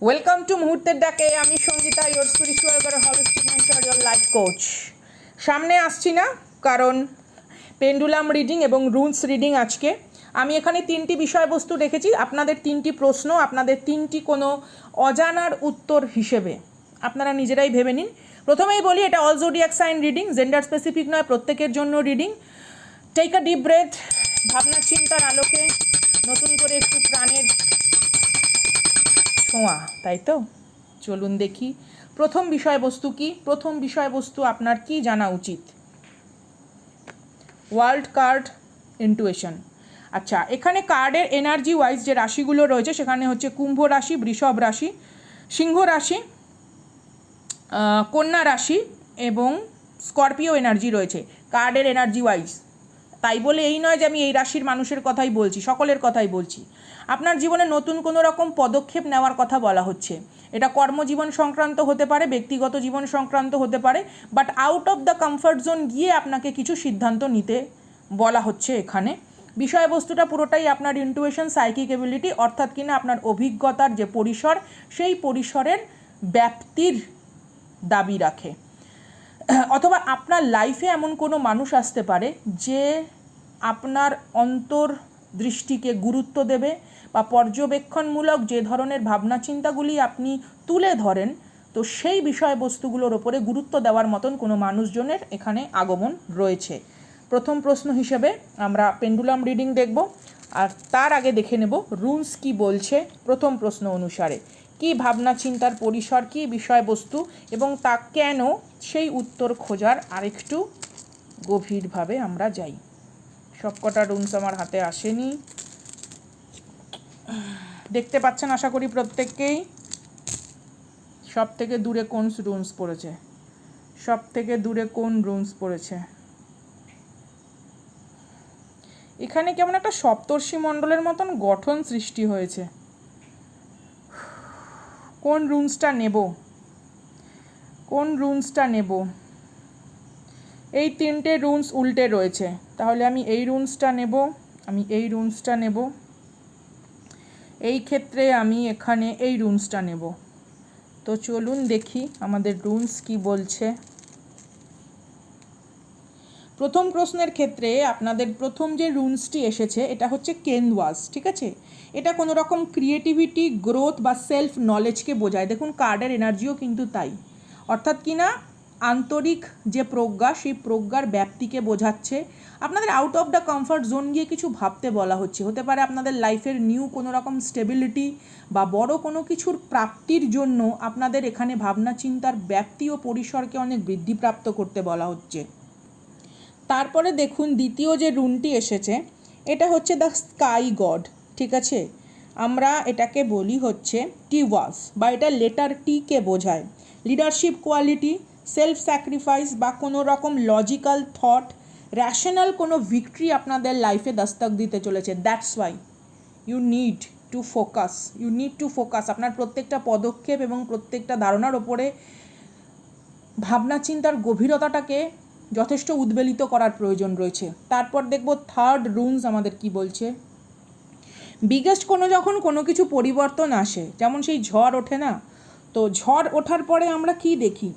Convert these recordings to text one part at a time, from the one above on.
Welcome to মুহূর্তের ডাকে। আমি Sangeeta, your spiritual guide, holistic mentor, your life coach. সামনে আসছি না কারণ পেন্ডুলাম রিডিং এবং রুলস রিডিং আজকে। আমি এখানে তিনটি বিষয়বস্তু রেখেছি, আপনাদের তিনটি প্রশ্ন, আপনাদের তিনটি কোনো অজানার উত্তর হিসেবে আপনারা নিজেরাই ভেবে নিন। প্রথমেই বলি, এটা all zodiac sign reading, gender specific নয়, প্রত্যেকের জন্য reading. Take a deep breath, ভাবনা চিন্তার আলোকে নতুন করে একটু প্রাণের ছোঁয়া, তাই তো? চলুন দেখি প্রথম বিষয়বস্তু কি। প্রথম বিষয়বস্তু আপনার কি জানা উচিত? World card intuition. আচ্ছা, এখানে কার্ডের এনার্জি ওয়াইজ যে রাশিগুলো রয়েছে সেখানে হচ্ছে কুম্ভ রাশি, বৃষভ রাশি, সিংহ রাশি, কন্যা রাশি এবং স্করপিও এনার্জি রয়েছে কার্ডের এনার্জি ওয়াইজ। তাই বলে এই নয় যে আমি এই রাশির মানুষের কথাই বলছি, সকলের কথাই বলছি। আপনার জীবনে নতুন কোনো রকম পদক্ষেপ নেওয়ার কথা বলা হচ্ছে। এটা কর্মজীবন সংক্রান্ত হতে পারে, ব্যক্তিগত জীবন সংক্রান্ত হতে পারে, but out of the comfort zone গিয়ে আপনাকে কিছু সিদ্ধান্ত নিতে বলা হচ্ছে এখানে। বিষয়বস্তুটা পুরোটাই আপনার ইন্টুইশন, সাইকিক এবিলিটি, অর্থাৎ কিনা আপনার অভিজ্ঞতার যে পরিসর, সেই পরিসরের ব্যাপ্তির দাবি রাখে। অথবা আপনার লাইফে এমন কোনো মানুষ আসতে পারে যে আপনার অন্তর্দৃষ্টিকে গুরুত্ব দেবে বা পর্যবেক্ষণমূলক যে ধরনের ভাবনা চিন্তাগুলি আপনি তুলে ধরেন, তো সেই বিষয়বস্তুগুলোর ওপরে গুরুত্ব দেওয়ার মতন কোনো মানুষজনের এখানে আগমন রয়েছে। প্রথম প্রশ্ন হিসেবে আমরা পেন্ডুলাম রিডিং দেখব, আর তার আগে দেখে নেব রুলস কি বলছে প্রথম প্রশ্ন অনুসারে। কি ভাবনা চিন্তার পরিসর, কি বিষয়বস্তু এবং তা কেন, সেই উত্তর খোঁজার আরেকটু গভীরভাবে আমরা যাই। সবকটা রুলস আমার হাতে আসেনি, দেখতে পাচ্ছেন আশা করি প্রত্যেককেই। সব থেকে দূরে কোন রুলস পড়েছে? সব থেকে দূরে কোন রুলস পড়েছে? এখানে কেমন একটা সপ্তর্ষি মণ্ডলের মতন গঠন সৃষ্টি হয়েছে। কোন রুলসটা নেব? কোন রুলসটা নেব? এই তিনটে রুলস উল্টে রয়েছে, তাহলে আমি এই রুলসটা নেব, আমি এই রুলসটা নেব, এই ক্ষেত্রে আমি এখানে এই রুলসটা নেব। তো চলুন দেখি আমাদের রুলস কি বলছে। প্রথম প্রশ্নের ক্ষেত্রে আপনাদের প্রথম যে রুলসটি এসেছে এটা হচ্ছে কেনওয়াস, ঠিক আছে? এটা কোনো রকম ক্রিয়েটিভিটি, গ্রোথ বা সেলফ নলেজকে বোঝায়। দেখুন কার্ডের এনার্জিও কিন্তু তাই, অর্থাৎ কিনা আন্তরিক যে প্রজ্ঞা, সেই প্রজ্ঞার ব্যাপ্তিকে বোঝাচ্ছে। আপনাদের out of the comfort zone গিয়ে কিছু ভাবতে বলা হচ্ছে। হতে পারে আপনাদের লাইফের নিউ কোনো রকম স্টেবিলিটি বা বড় কোনো কিছুর প্রাপ্তির জন্য আপনাদের এখানে ভাবনা চিন্তার ব্যাপ্তি ও পরিসরকে অনেক বৃদ্ধিপ্রাপ্ত করতে বলা হচ্ছে। তারপরে দেখুন দ্বিতীয় যে রুনটি এসেছে এটা হচ্ছে দ্য স্কাই গড, ঠিক আছে? আমরা এটাকে বলি হচ্ছে টিওয়াস, বা এটা লেটার টিকে বোঝায়। লিডারশিপ কোয়ালিটি, সেলফ স্যাক্রিফাইস বা কোনো রকম লজিক্যাল থট, র্যাশনাল কোনো ভিক্টরি আপনাদের লাইফে দস্তক দিতে চলেছে। That's why you need to focus, you need to focus. আপনার প্রত্যেকটা পদক্ষেপ এবং প্রত্যেকটা ধারণার ওপরে ভাবনা চিন্তার গভীরতাটাকে যথেষ্ট উদ্বেলিত করার প্রয়োজন রয়েছে। তারপর দেখব থার্ড রুলস আমাদের কি বলছে। বিগেস্ট যখন কোনো কিছু পরিবর্তন আসে, যেমন সেই ঝড় ওঠে না, তো ঝড় ওঠার পরে আমরা কি দেখি?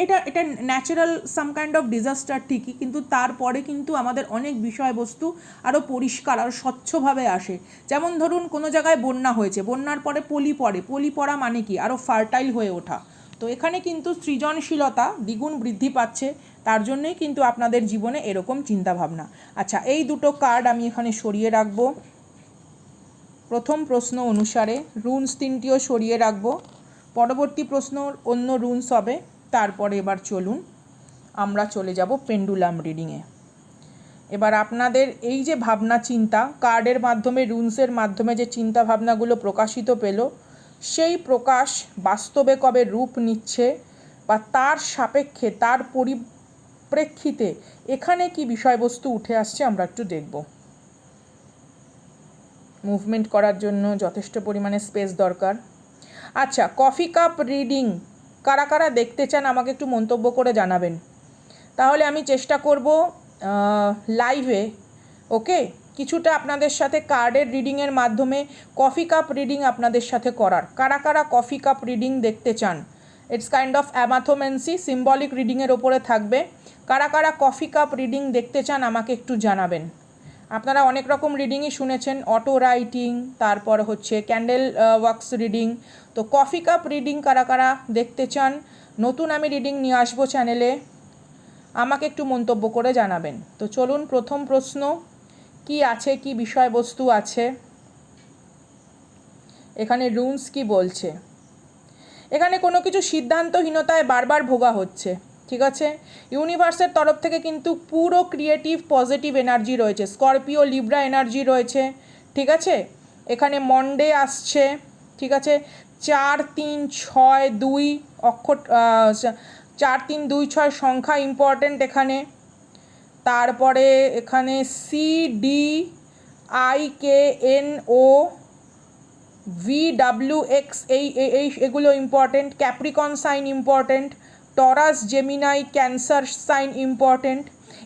এটা natural some kind of disaster ঠিকই, কিন্তু তারপরে কিন্তু আমাদের অনেক বিষয়বস্তু আরও পরিষ্কার আর স্বচ্ছভাবে আসে। যেমন ধরুন কোনো জায়গায় বন্যা হয়েছে, বন্যার পরে পলি পড়ে, পলি পড়া মানে কি? আরও ফার্টাইল হয়ে ওঠা। তো এখানে কিন্তু সৃজনশীলতা দ্বিগুণ বৃদ্ধি পাচ্ছে, তার জন্যই কিন্তু আপনাদের জীবনে এরকম চিন্তাভাবনা। আচ্ছা, এই দুটো কার্ড আমি এখানে সরিয়ে রাখবো প্রথম প্রশ্ন অনুসারে, রুলস তিনটিও সরিয়ে রাখবো। পরবর্তী প্রশ্ন অন্য রুলস হবে। তারপরে এবার চলুন আমরা চলে যাব পেন্ডুলাম রিডিংয়ে। এবার আপনাদের এই যে ভাবনা চিন্তা, কার্ডের মাধ্যমে, রুলসের মাধ্যমে যে চিন্তা ভাবনাগুলো প্রকাশিত পেল, সেই প্রকাশ বাস্তবে কবে রূপ নিচ্ছে বা তার সাপেক্ষে, তার পরিপ্রেক্ষিতে এখানে কি বিষয়বস্তু উঠে আসছে আমরা একটু দেখব। মুভমেন্ট করার জন্য যথেষ্ট পরিমাণে স্পেস দরকার। আচ্ছা, কফি কাপ রিডিং কারা কারা দেখতে চান আমাকে একটু মন্তব্য করে জানাবেন, তাহলে আমি চেষ্টা করব লাইভে, ওকে, কিছুটা আপনাদের সাথে কার্ডের রিডিংয়ের মাধ্যমে কফি কাপ রিডিং আপনাদের সাথে করার। কারা কারা কফি কাপ রিডিং দেখতে চান? ইটস কাইন্ড অফ অ্যামাথোমেন্সি, সিম্বলিক রিডিংয়ের ওপরে থাকবে। কারা কারা কফি কাপ রিডিং দেখতে চান আমাকে একটু জানাবেন। আপনারা অনেক রকম রিডিংই শুনেছেন, অটো রাইটিং, তারপর হচ্ছে ক্যান্ডেল ওয়াক্স রিডিং। তো কফি কাপ রিডিং কারা কারা দেখতে চান? নতুন আমি রিডিং নিয়ে আসবো চ্যানেলে, আমাকে একটু মন্তব্য করে জানাবেন। তো চলুন, প্রথম প্রশ্ন কি আছে, কি বিষয়বস্তু আছে এখানে, রুনস কি বলছে? এখানে কোনো কিছু সিদ্ধান্তহীনতায় বারবার ভোগা হচ্ছে, ঠিক আছে? ইউনিভার্সের তরফ থেকে কিন্তু পুরো ক্রিয়েটিভ পজিটিভ এনার্জি রয়েছে, স্করপিও লিব্রা এনার্জি রয়েছে, ঠিক আছে? এখানে মন্ডে আসছে, ঠিক আছে? 4 3 6 2 অক্ষর, 4 3 2 6 সংখ্যা ইম্পর্টেন্ট এখানে। তারপরে এখানে CDIKNO VWX এগুলো important. Capricorn sign important, Taurus Gemini Cancer sign important.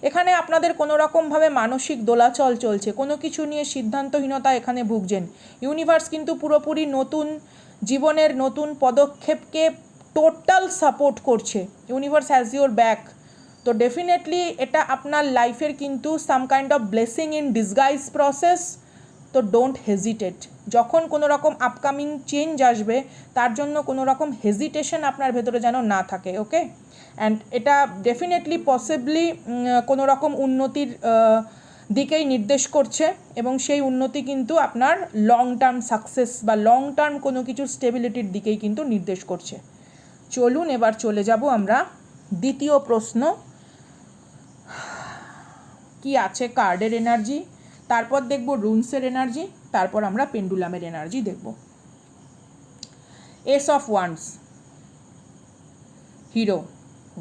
এখানে আপনাদের কোনো রকমভাবে মানসিক দোলাচল চলছে, কোনো কিছু নিয়ে সিদ্ধান্তহীনতা এখানে ভুগছেন। ইউনিভার্স কিন্তু পুরোপুরি নতুন জীবনের নতুন পদক্ষেপকে টোটাল সাপোর্ট করছে। Universe has your back. তো ডেফিনেটলি এটা আপনার লাইফের কিন্তু সাম kind of blessing in disguise process. তো ডোন্ট হেজিটেট। যখন কোনো রকম আপকামিং চেঞ্জ আসবে তার জন্য কোনো রকম হেজিটেশন আপনার ভেতরে যেন না থাকে, ওকে? অ্যান্ড এটা ডেফিনেটলি পসিবলি কোনো রকম উন্নতির দিকেই নির্দেশ করছে, এবং সেই উন্নতি কিন্তু আপনার লং টার্ম সাকসেস বা লং টার্ম কোনো কিছুর স্টেবিলিটির দিকেই কিন্তু নির্দেশ করছে। চলুন এবার চলে যাব আমরা দ্বিতীয় প্রশ্ন, কি আছে কার্ডের এনার্জি, তারপর দেখব রুনসের এনার্জি, তারপর আমরা পেন্ডুলামের এনার্জি দেখব। S of wands, hero,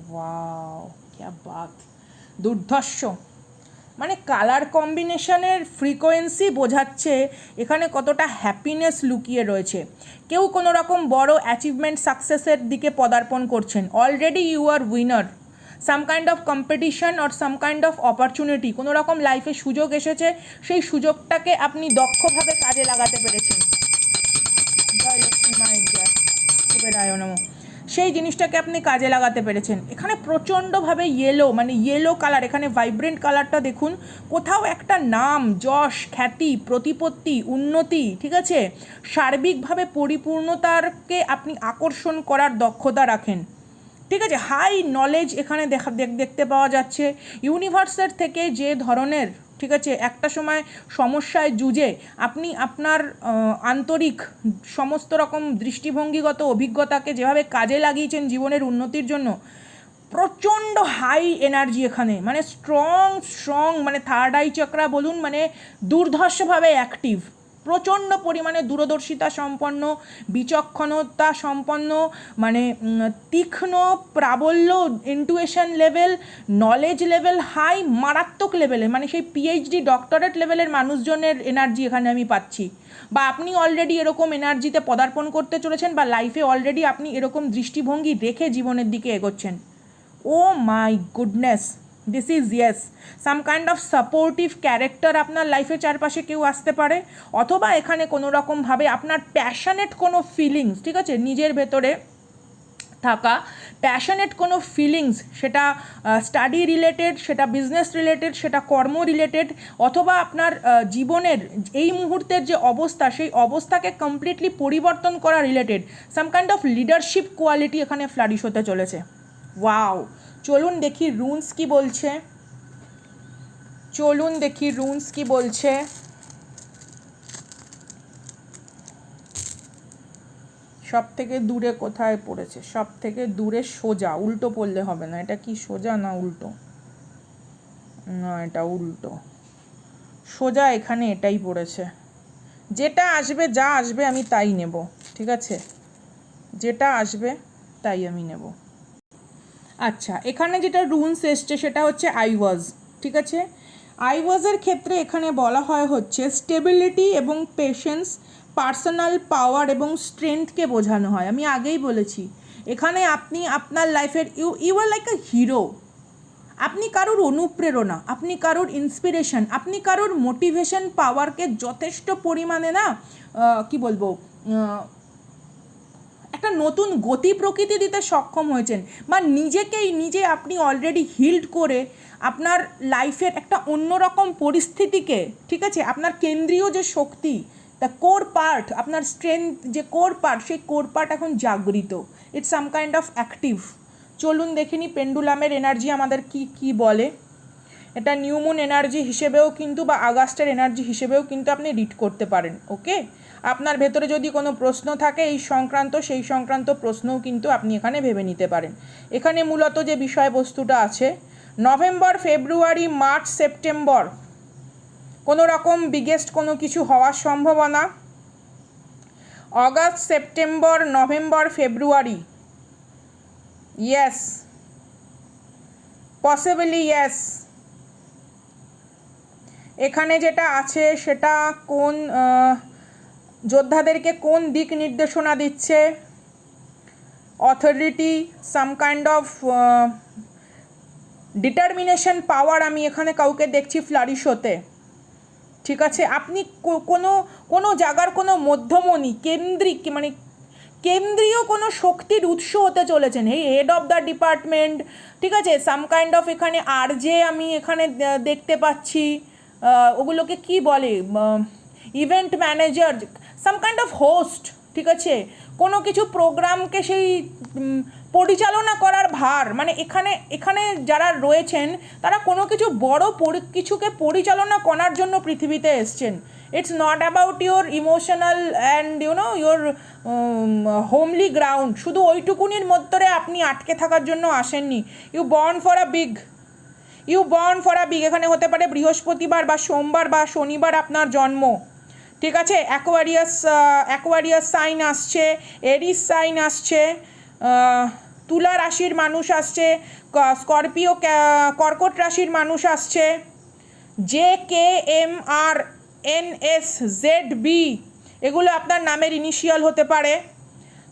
wow ক্যা বাত, দুর্ধর্ষ। মানে কালার কম্বিনেশনের ফ্রিকোয়েন্সি বোঝাচ্ছে এখানে কতটা হ্যাপিনেস লুকিয়ে রয়েছে। কেউ কোনো রকম বড় অ্যাচিভমেন্ট সাকসেসের দিকে পদার্পণ করছেন। Already you are winner. Some kind of competition or some kind of opportunity, কোনো রকম লাইফে সুযোগ এসেছে, সেই সুযোগটাকে আপনি দক্ষভাবে কাজে লাগাতে পেরেছেন। জয় লক্ষ্মী মায়ের জয়, কুবেরায় নমঃ। সেই জিনিসটাকে আপনি কাজে লাগাতে পেরেছেন। এখানে প্রচণ্ডভাবে ইয়েলো, মানে ইয়েলো কালার, এখানে ভাইব্রেন্ট কালারটা দেখুন। কোথাও একটা নাম, যশ, খ্যাতি, প্রতিপত্তি, উন্নতি, ঠিক আছে, সার্বিকভাবে পরিপূর্ণতাকে আপনি আকর্ষণ করার দক্ষতা রাখেন, ঠিক আছে? হাই নলেজ এখানে দেখতে পাওয়া যাচ্ছে। ইউনিভার্সের থেকে যে ধরনের, ঠিক আছে, একটা সময় সমস্যায় জুঝে আপনি আপনার আন্তরিক সমস্ত রকম দৃষ্টিভঙ্গিগত অভিজ্ঞতাকে যেভাবে কাজে লাগিয়েছেন জীবনের উন্নতির জন্য, প্রচণ্ড হাই এনার্জি এখানে, মানে স্ট্রং, মানে থার্ড আই চক্রা বলুন, মানে দুর্ধর্ষভাবে অ্যাক্টিভ, প্রচণ্ড পরিমাণে দূরদর্শিতা সম্পন্ন, বিচক্ষণতা সম্পন্ন, মানে তীক্ষ্ণ, প্রাবল্য, intuition level, knowledge level high, মারাত্মক লেভেলে, মানে সেই পিএইচডি ডক্টরেট লেভেলের মানুষজনের এনার্জি এখানে আমি পাচ্ছি। বা আপনি অলরেডি এরকম এনার্জিতে পদার্পণ করতে চলেছেন, বা লাইফে অলরেডি আপনি এরকম দৃষ্টিভঙ্গি রেখে জীবনের দিকে এগোচ্ছেন। Oh my goodness, this is yes, some kind of supportive character আপনার লাইফে চারপাশে কেউ আসতে পারে, অথবা এখানে কোনো রকমভাবে আপনার প্যাশনেট কোনো ফিলিংস, ঠিক আছে, নিজের ভেতরে থাকা প্যাশনেট কোনো ফিলিংস, সেটা স্টাডি রিলেটেড, সেটা বিজনেস রিলেটেড, সেটা কর্ম রিলেটেড, অথবা আপনার জীবনের এই মুহূর্তের যে অবস্থা, সেই অবস্থাকে কমপ্লিটলি পরিবর্তন করা related some kind of leadership quality এখানে ফ্লারিশ হতে চলেছে। ওয়াও, চলুন দেখি রুনস কি বলছে, চলুন দেখি রুনস কি বলছে। সব থেকে দূরে কোথায় পড়েছে? সব থেকে দূরে সোজা, উল্টো পড়লে হবে না। এটা কি সোজা না উল্টো? না, এটা উল্টো। সোজা এখানে এটাই পড়েছে। যেটা আসবে, যা আসবে আমি তাই নেব, ঠিক আছে? যেটা আসবে তাই আমি নেব। আচ্ছা, এখানে যেটা রুনস এসছে সেটা হচ্ছে আই ওয়াজ, ঠিক আছে? আই ওয়াজের ক্ষেত্রে এখানে বলা হয় হচ্ছে স্টেবিলিটি এবং পেশেন্স, পার্সোনাল পাওয়ার এবং স্ট্রেংথকে বোঝানো হয়। আমি আগেই বলেছি এখানে আপনি আপনার লাইফের you are like a hero. আপনি কারোর অনুপ্রেরণা, আপনি কারোর ইন্সপিরেশন, আপনি কারোর মোটিভেশন পাওয়ারকে যথেষ্ট পরিমাণে না কি বলবো একটা নতুন গতি প্রকৃতি দিতে সক্ষম হয়েছেন, বা নিজে আপনি অলরেডি হিল্ড করে আপনার লাইফের একটা অন্যরকম পরিস্থিতিকে, ঠিক আছে, আপনার কেন্দ্রীয় যে শক্তি, দ্য কোর পার্ট, আপনার স্ট্রেংথ যে কোর পার্ট, সেই কোর পার্ট এখন জাগৃত, it's some kind of active. চলুন দেখিনি পেন্ডুলামের এনার্জি আমাদের কি বলে। এটা নিউমুন এনার্জি হিসেবেও কিন্তু বা আগস্টের এনার্জি হিসেবেও কিন্তু আপনি রিড করতে পারেন। ওকে, আপনার ভেতরে যদি কোনো প্রশ্ন থাকে সেই সংক্রান্ত প্রশ্নও কিন্তু আপনি এখানে ভেবে নিতে পারেন। এখানে মূলত যে বিষয়বস্তুটা আছে, নভেম্বর, ফেব্রুয়ারি, মার্চ, সেপ্টেম্বর কোনো রকম বিগেস্ট কোনো কিছু হওয়ার সম্ভাবনা। অগাস্ট, সেপ্টেম্বর, নভেম্বর, ফেব্রুয়ারি, ইয়েস, পসিবলি ইয়েস। এখানে যেটা আছে সেটা কোন যোদ্ধাদেরকে কোন দিক নির্দেশনা দিচ্ছে, authority, some kind of determination power আমি এখানে কাউকে দেখছি ফ্লারিশ হতে। ঠিক আছে, আপনি কোনো জায়গার কোনো মধ্যমণি, কেন্দ্রীয় কোনো শক্তির উৎস হতে চলেছেন, এই হেড অফ দ্য ডিপার্টমেন্ট, ঠিক আছে, সাম কাইন্ড অফ এখানে আরজে আমি এখানে দেখতে পাচ্ছি, ওগুলোকে কি বলে, event manager, some kind of host, ঠিক আছে, কোনো কিছু প্রোগ্রামকে সেই পরিচালনা করার ভার, মানে এখানে যারা রয়েছেন তারা কোনো কিছু বড় কিছুকে পরিচালনা করার জন্য পৃথিবীতে এসছেন। It's not about your emotional and your homely ground, শুধু ওইটুকুনির মধ্যে আপনি আটকে থাকার জন্য আসেননি। You born for a big, এখানে হতে পারে বৃহস্পতিবার বা সোমবার বা শনিবার আপনার জন্ম, ঠিক আছে। অ্যাকোয়ারিয়াস সাইন আসছে, এরিস সাইন আসছে, তুলা রাশির মানুষ আসছে, স্করপিও কর্কট রাশির মানুষ আসছে, JKMRNSZB এগুলো আপনার নামের ইনিশিয়াল হতে পারে।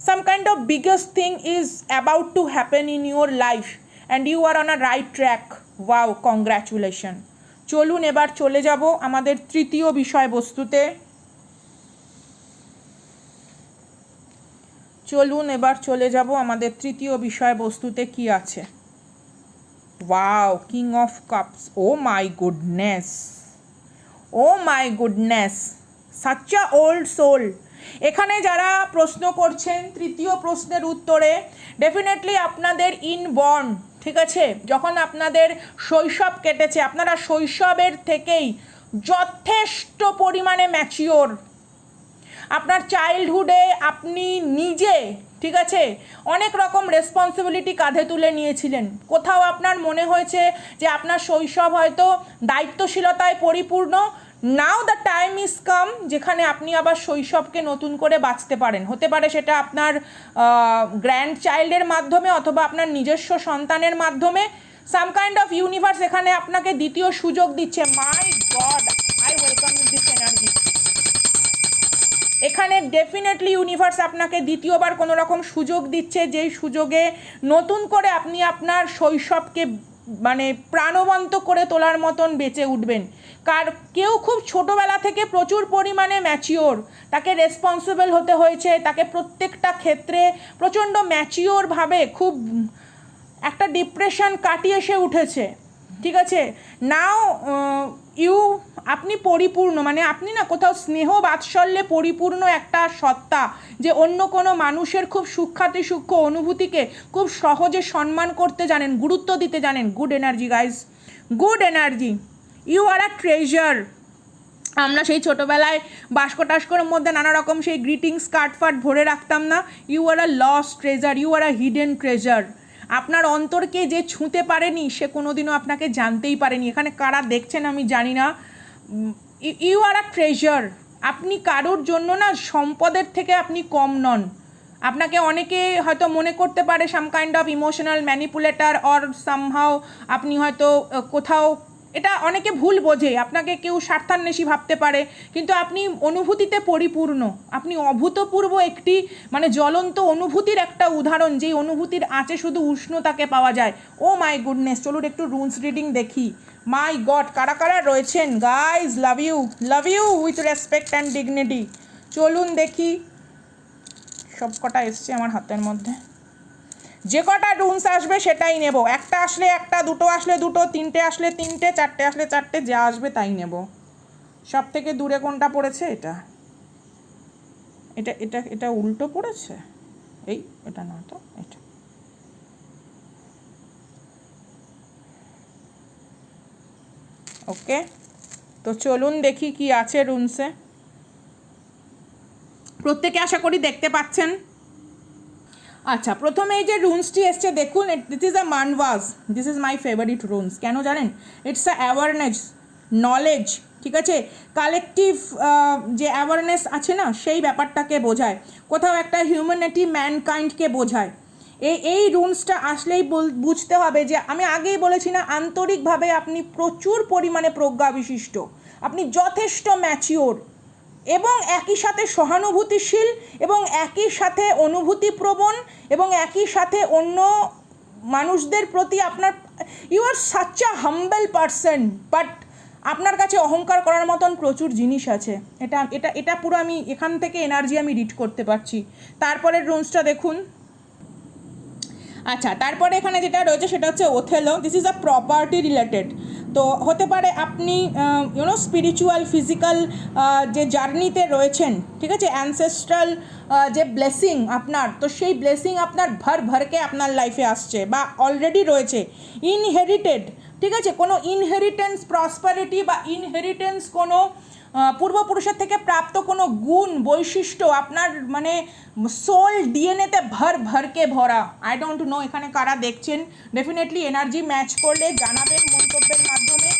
Some kind of biggest thing is about to happen in your life and you are on a right track. Wow, congratulation. চলুন এবার চলে যাব আমাদের তৃতীয় বিষয়বস্তুতে। আমাদের তৃতীয় বিষয়বস্তুতে কি আছে। Wow, king of cups. Oh my goodness, such a old soul. এখানে যারা প্রশ্ন করছেন তৃতীয় প্রশ্নের উত্তরে, ডেফিনেটলি আপনাদের ইনবর্ন, ঠিক আছে, যখন আপনাদের শৈশব কেটেছে, আপনারা শৈশবের থেকেই যথেষ্ট পরিমাণে ম্যাচিওর। আপনার চাইল্ডহুডে আপনি নিজে, ঠিক আছে, অনেক রকম রেসপন্সিবিলিটি কাঁধে তুলে নিয়েছিলেন। কোথাও আপনার মনে হয়েছে যে আপনার শৈশব হয়তো দায়িত্বশীলতায় পরিপূর্ণ। নাও দ্য টাইম ইজ কাম যেখানে আপনি আবার শৈশবকে নতুন করে বাঁচতে পারেন। হতে পারে সেটা আপনার গ্র্যান্ড চাইল্ডের মাধ্যমে অথবা আপনার নিজস্ব সন্তানের মাধ্যমে। সাম কাইন্ড অফ ইউনিভার্স এখানে আপনাকে দ্বিতীয় সুযোগ দিচ্ছে। My God, I welcome this energy. এখানে ডেফিনেটলি ইউনিভার্স আপনাকে দ্বিতীয়বার কোনো রকম সুযোগ দিচ্ছে, যেই সুযোগে নতুন করে আপনি আপনার শৈশবকে মানে প্রাণবন্ত করে তোলার মতন বেঁচে উঠবেন। কেউ খুব ছোটোবেলা থেকে প্রচুর পরিমাণে ম্যাচিওর, তাকে রেসপন্সিবল হতে হয়েছে, তাকে প্রত্যেকটা ক্ষেত্রে প্রচণ্ড ম্যাচিওরভাবে খুব একটা ডিপ্রেশন কাটিয়ে সে উঠেছে, ঠিক আছে। নাও আপনি পরিপূর্ণ, মানে আপনি না কোথাও স্নেহ বাৎসল্যে পরিপূর্ণ একটা সত্তা, যে অন্য কোনো মানুষের খুব সূক্ষ্ম অনুভূতিকে খুব সহজে সম্মান করতে জানেন, গুরুত্ব দিতে জানেন। Good energy guys, good energy. You are a treasure. আমরা সেই ছোটোবেলায় বাস্ক টাস্কর মধ্যে নানা রকম সেই গ্রিটিংস কার্ড ভরে রাখতাম না। You are a lost treasure, you are a hidden treasure. আপনার অন্তরকে যে ছুঁতে পারেনি সে কোনোদিনও আপনাকে জানতেই পারেনি। এখানে কারা দেখছেন আমি জানি না। You are a treasure. আপনি কারোর জন্য না সম্পদের থেকে আপনি কম নন। আপনাকে অনেকে হয়তো মনে করতে পারে some kind of emotional manipulator or somehow আপনি হয়তো কোথাও এটা অনেকে ভুল বোঝে, আপনাকে কেউ স্বার্থান্বেষী ভাবতে পারে, কিন্তু আপনি অনুভূতিতে পরিপূর্ণ, আপনি অভূতপূর্ব একটি মানে জ্বলন্ত অনুভূতির একটা উদাহরণ, যেই অনুভূতির আঁচে শুধু উষ্ণতাকে পাওয়া যায়। ও মাই গুডনেস, চলুন একটু রুনস রিডিং দেখি। মাই গড, কারা কারা রয়েছেন guys, love you with respect and dignity. চলুন দেখি, সব কটা এসছে আমার হাতের মধ্যে, যে কটা রুনস আসবে সেটাই নেব। একটা আসলে একটা, দুটো আসলে দুটো, তিনটে আসলে তিনটে, চারটে আসলে চারটে, যা আসবে তাই নেব। সব থেকে দূরে কোনটা পড়েছে? এটা এটা এটা এটা উল্টো পড়েছে, এই এটা না তো, এটা ওকে। তো চলুন দেখি কি আছে রুনসে। প্রত্যেকে আশা করি দেখতে পাচ্ছেন। আচ্ছা, প্রথমে এই যে রুনসটি এসছে দেখুন, this is a Mannaz, this is my favourite runes. কেন জানেন? ইটস আ অ্যাওয়ারনেস, নলেজ, ঠিক আছে, কালেকটিভ যে অ্যাওয়ারনেস আছে না, সেই ব্যাপারটাকে বোঝায়, কোথাও একটা হিউম্যানিটি, ম্যানকাইন্ডকে বোঝায়। এই রুনসটা আসলেই বুঝতে হবে যে আমি আগেই বলেছি না, আন্তরিকভাবে আপনি প্রচুর পরিমাণে প্রজ্ঞা বিশিষ্ট, আপনি যথেষ্ট ম্যাচিওর, এবং একই সাথে সহানুভূতিশীল, এবং একই সাথে অনুভূতিপ্রবণ, এবং একই সাথে অন্য মানুষদের প্রতি আপনার, you are such a humble person, but আপনার কাছে অহংকার করার মতন প্রচুর জিনিস আছে। এটা এটা এটা পুরো আমি এখান থেকে এনার্জি আমি রিড করতে পারছি। তারপরের রুনসটা দেখুন। আচ্ছা, তারপরে এখানে যেটা রয়েছে সেটা হচ্ছে Othello. This is a property related. তো হতে পারে আপনি ইউনো স্পিরিচুয়াল, ফিজিক্যাল যে জার্নিতে রয়েছেন, ঠিক আছে, অ্যানসেস্ট্রাল যে ব্লেসিং আপনার, তো সেই ব্লেসিং আপনার ভরকে আপনার লাইফে আসছে বা অলরেডি রয়েছে, ইনহেরিটেড, ঠিক আছে, কোনো ইনহেরিটেন্স প্রসপারিটি বা ইনহেরিটেন্স কোনো পূর্বপুরুষের থেকে প্রাপ্ত কোনো গুণ, বৈশিষ্ট্য আপনার মানে সোল ডিএনএতে ভরকে ভরা। আই ডোন্ট নো এখানে কারা দেখছেন, ডেফিনেটলি এনার্জি ম্যাচ করলে জানাবেন মন্তব্যের মাধ্যমে,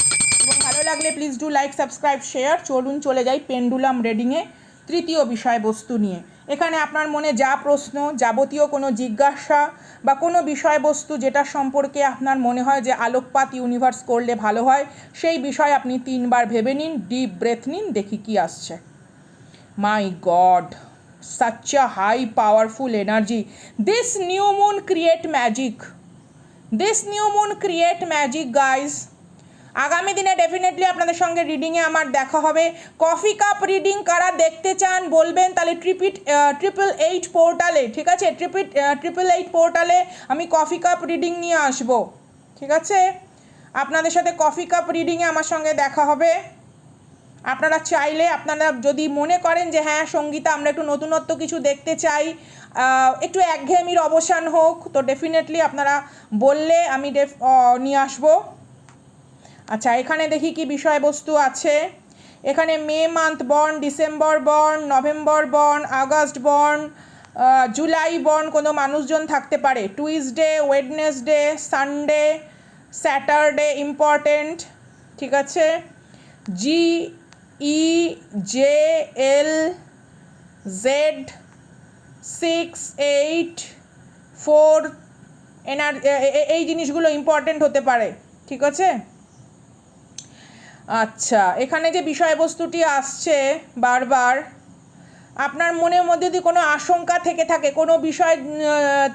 এবং ভালো লাগলে please do like, subscribe, share. চলুন চলে যাই পেন্ডুলাম রিডিংয়ে তৃতীয় বিষয়বস্তু নিয়ে। এখানে আপনার মনে যা প্রশ্ন, যাবতীয় কোনো জিজ্ঞাসা বা কোনো বিষয়বস্তু যেটা সম্পর্কে আপনার মনে হয় যে আলোকপাত ইউনিভার্স করলে ভালো হয়, সেই বিষয় আপনি 3 বার ভেবে নিন, ডিপ ব্রেথ নিন, দেখি কি আসছে। মাই god, such a high powerful energy. This new moon create magic. This new moon create magic, guys. আগামী দিনে ডেফিনেটলি আপনাদের সঙ্গে রিডিংয়ে আমার দেখা হবে। কফি কাপ রিডিং কারা দেখতে চান বলবেন, তাহলে 888 পোর্টালে, ঠিক আছে, 888 পোর্টালে আমি কফি কাপ রিডিং নিয়ে আসব, ঠিক আছে, আপনাদের সাথে কফি কাপ রিডিংয়ে আমার সঙ্গে দেখা হবে। আপনারা চাইলে, আপনারা যদি মনে করেন যে হ্যাঁ সঙ্গীতা আমরা একটু নতুনত্ব কিছু দেখতে চাই, একটু একঘেয়েমির অবসান হোক, তো ডেফিনেটলি আপনারা বললে আমি নিয়ে আসবো। আচ্ছা, এখানে দেখি কি বিষয়বস্তু আছে। এখানে May month born, December born, November born, August born, July born কোনো মানুষজন থাকতে পারে। Tuesday, Wednesday, Sunday, Saturday important, ঠিক আছে। GELZ684 এই জিনিসগুলো ইম্পর্টেন্ট হতে পারে, ঠিক আছে। আচ্ছা, এখানে যে বিষয়বস্তুটি আসছে বারবার, আপনার মনের মধ্যে যদি কোনো আশঙ্কা থেকে থাকে, কোনো বিষয়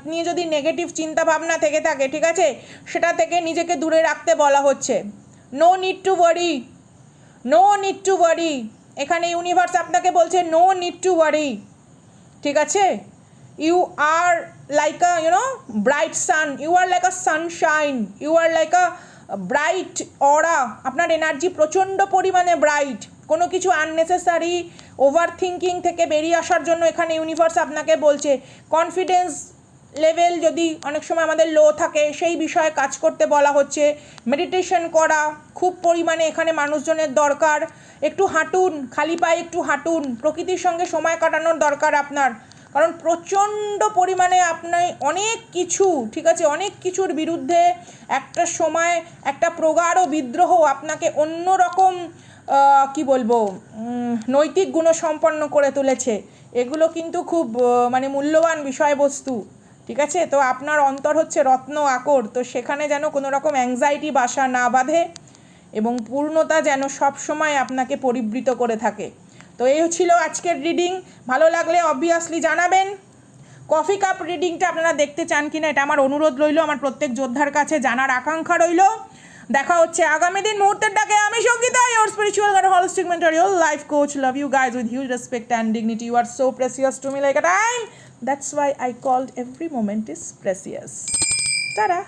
নিয়ে যদি নেগেটিভ চিন্তাভাবনা থেকে থাকে, ঠিক আছে, সেটা থেকে নিজেকে দূরে রাখতে বলা হচ্ছে। No need to worry, no need to worry. এখানে ইউনিভার্স আপনাকে বলছে নো নিড টু ওয়ারি, ঠিক আছে। You are like a bright sun, you are like a sunshine, you are like a bright aura. আপনার এনার্জি প্রচণ্ড পরিমাণে bright. কোনো কিছু আননেসেসারি ওভার থিঙ্কিং থেকে বেরিয়ে আসার জন্য এখানে ইউনিভার্স আপনাকে বলছে। কনফিডেন্স লেভেল যদি অনেক সময় আমাদের লো থাকে, সেই বিষয়ে কাজ করতে বলা হচ্ছে। মেডিটেশন করা খুব পরিমাণে এখানে মানুষজনের দরকার। একটু হাঁটুন, খালি পায়ে একটু হাঁটুন, প্রকৃতির সঙ্গে সময় কাটানোর দরকার আপনার, কারণ প্রচণ্ড পরিমাণে আপনি অনেক কিছু, ঠিক আছে, অনেক কিছুর বিরুদ্ধে একটা সময় একটা প্রগাঢ় বিদ্রোহ আপনাকে অন্যরকম কি বলবো নৈতিক গুণসম্পন্ন করে তুলেছে। এগুলো কিন্তু খুব মানে মূল্যবান বিষয়বস্তু, ঠিক আছে। তো আপনার অন্তর হচ্ছে রত্ন আকর, তো সেখানে যেন কোনো রকম অ্যাংজাইটি বাসা না বাঁধে, এবং পূর্ণতা যেন সব সময় আপনাকে পরিবৃত করে থাকে। তো এই ছিল আজকের রিডিং। ভালো লাগলে অবভিয়াসলি জানাবেন। কফি কাপ রিডিংটা আপনারা দেখতে চান কিনা এটা আমার অনুরোধ রইল, আমার প্রত্যেক যোদ্ধার কাছে জানার আকাঙ্ক্ষা রইল। দেখা হচ্ছে আগামী দিন মুহূর্তের ডাকে। আমি Sangeeta, your spiritual and holistic mentor, your life coach. Love you guys with huge respect and dignity. You are so precious to me like a time. That's why I called every moment is precious. Ta-da!